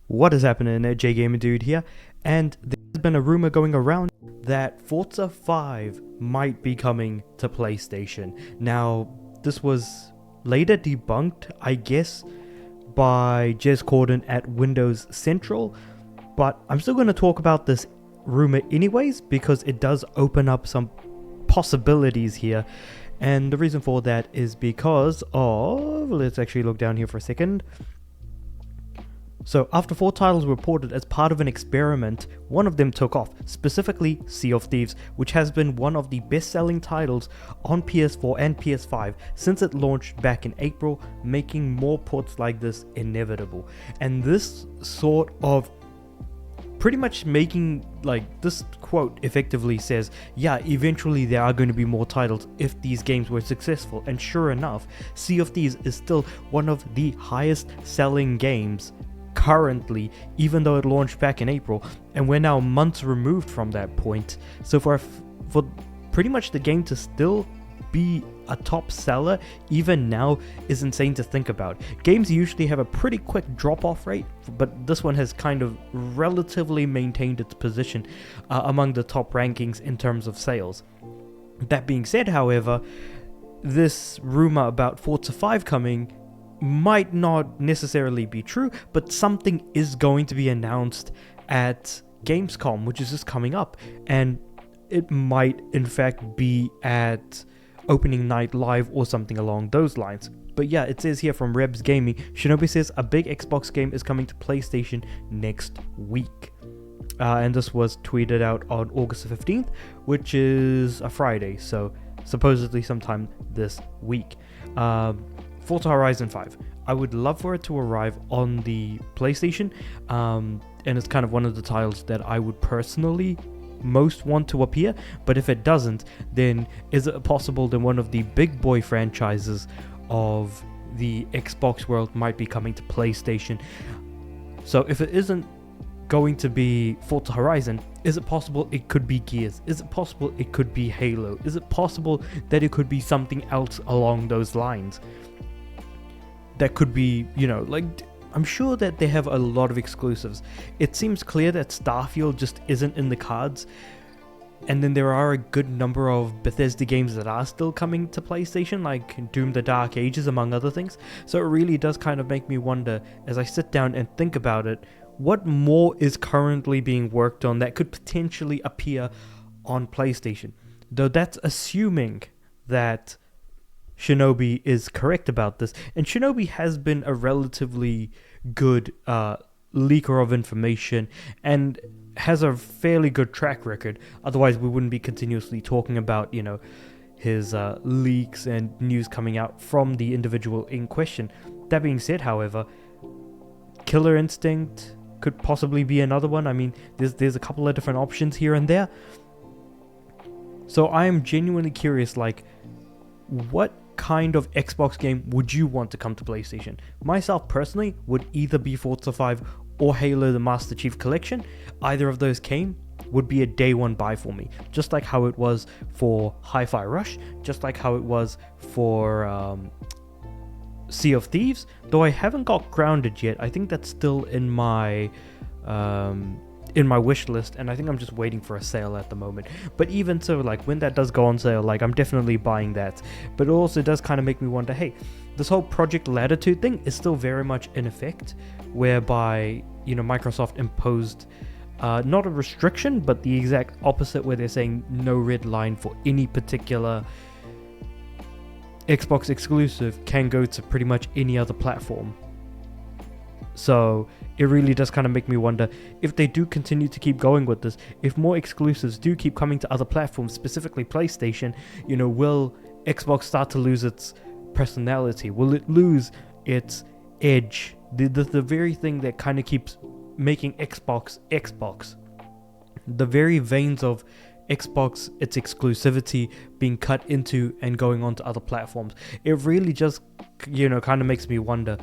What is happening there? J Gamer Dude here, and there's been a rumor going around that Forza 5 might be coming to PlayStation. Now, this was later debunked, I guess, by Jez Corden at Windows Central, but I'm still going to talk about this rumor anyways because it does open up some possibilities here. And the reason for that is because of, let's actually look down here for a second. So after 4 titles were reported as part of an experiment, one of them took off, specifically Sea of Thieves, which has been one of the best-selling titles on PS4 and PS5 since it launched back in April, making more ports like this inevitable. And this sort of pretty much making, like, this quote effectively says, yeah, eventually there are going to be more titles if these games were successful. And sure enough, Sea of Thieves is still one of the highest selling games currently, even though it launched back in April, and we're now months removed from that point. So for pretty much the game to still be a top seller even now is insane to think about. Games usually have a pretty quick drop-off rate, but this one has kind of relatively maintained its position among the top rankings in terms of sales. That being said, however, this rumor about Forza 5 coming might not necessarily be true, but something is going to be announced at Gamescom, which is just coming up, and it might in fact be at opening night live or something along those lines. But yeah, it says here from Rebs Gaming, Shinobi says a big Xbox game is coming to PlayStation next week. And this was tweeted out on August 15th, which is a Friday, so supposedly sometime this week. Forza Horizon 5. I would love for it to arrive on the PlayStation, and it's kind of one of the titles that I would personally most want to appear, but if it doesn't, then is it possible that one of the big boy franchises of the Xbox world might be coming to PlayStation? So if it isn't going to be Forza Horizon, is it possible it could be Gears? Is it possible it could be Halo? Is it possible that it could be something else along those lines? That could be, you know, like, I'm sure that they have a lot of exclusives. It seems clear that Starfield just isn't in the cards. And then there are a good number of Bethesda games that are still coming to PlayStation, like Doom the Dark Ages, among other things. So it really does kind of make me wonder, as I sit down and think about it, what more is currently being worked on that could potentially appear on PlayStation? Though that's assuming that Shinobi is correct about this, and Shinobi has been a relatively good leaker of information and has a fairly good track record. Otherwise we wouldn't be continuously talking about, you know, his leaks and news coming out from the individual in question. That being said, however, Killer Instinct could possibly be another one. I mean, there's a couple of different options here and there. So I am genuinely curious, like, what kind of Xbox game would you want to come to PlayStation? Myself personally would either be Forza 5 or Halo the Master Chief Collection. Either of those came would be a day one buy for me, just like how it was for Hi-Fi Rush, just like how it was for Sea of Thieves, though I haven't got Grounded yet. I think that's still in my wish list, and I think I'm just waiting for a sale at the moment. But even so, like, when that does go on sale, like, I'm definitely buying that. But it also does kind of make me wonder, hey, this whole Project Latitude thing is still very much in effect, whereby, you know, Microsoft imposed not a restriction, but the exact opposite, where they're saying no red line for any particular Xbox exclusive can go to pretty much any other platform. So it really does kind of make me wonder, if they do continue to keep going with this, if more exclusives do keep coming to other platforms, specifically PlayStation, you know, will Xbox start to lose its personality? Will it lose its edge? The very thing that kind of keeps making Xbox Xbox. The very veins of Xbox, its exclusivity being cut into and going on to other platforms. It really just, you know, kind of makes me wonder,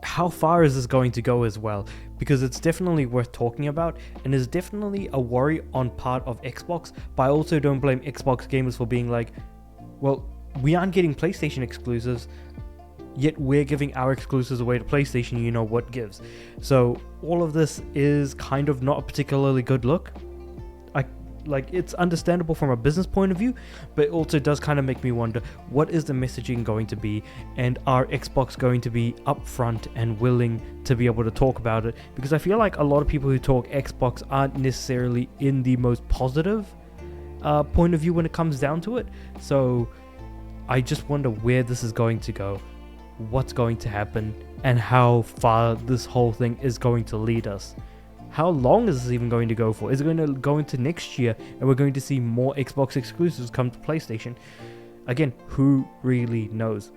how far is this going to go as well? Because it's definitely worth talking about, and is definitely a worry on part of Xbox, but I also don't blame Xbox gamers for being like, well, we aren't getting PlayStation exclusives, yet we're giving our exclusives away to PlayStation. You know what gives. So all of this is kind of not a particularly good look. It's understandable from a business point of view, but it also does kind of make me wonder, what is the messaging going to be, and are Xbox going to be upfront and willing to be able to talk about it? Because I feel like a lot of people who talk Xbox aren't necessarily in the most positive point of view when it comes down to it. So I just wonder where this is going to go, what's going to happen, and how far this whole thing is going to lead us. How long is this even going to go for? Is it going to go into next year and we're going to see more Xbox exclusives come to PlayStation? Again, who really knows?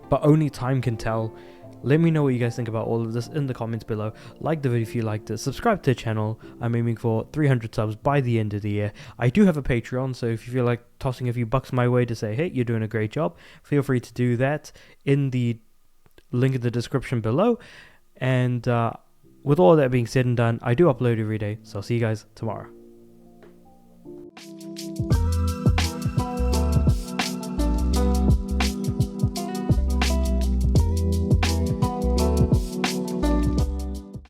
But only time can tell. Let me know what you guys think about all of this in the comments below. Like the video if you liked it. Subscribe to the channel. I'm aiming for 300 subs by the end of the year. I do have a Patreon, so if you feel like tossing a few bucks my way to say, hey, you're doing a great job, feel free to do that in the link in the description below. And with all that being said and done, I do upload every day, so I'll see you guys tomorrow.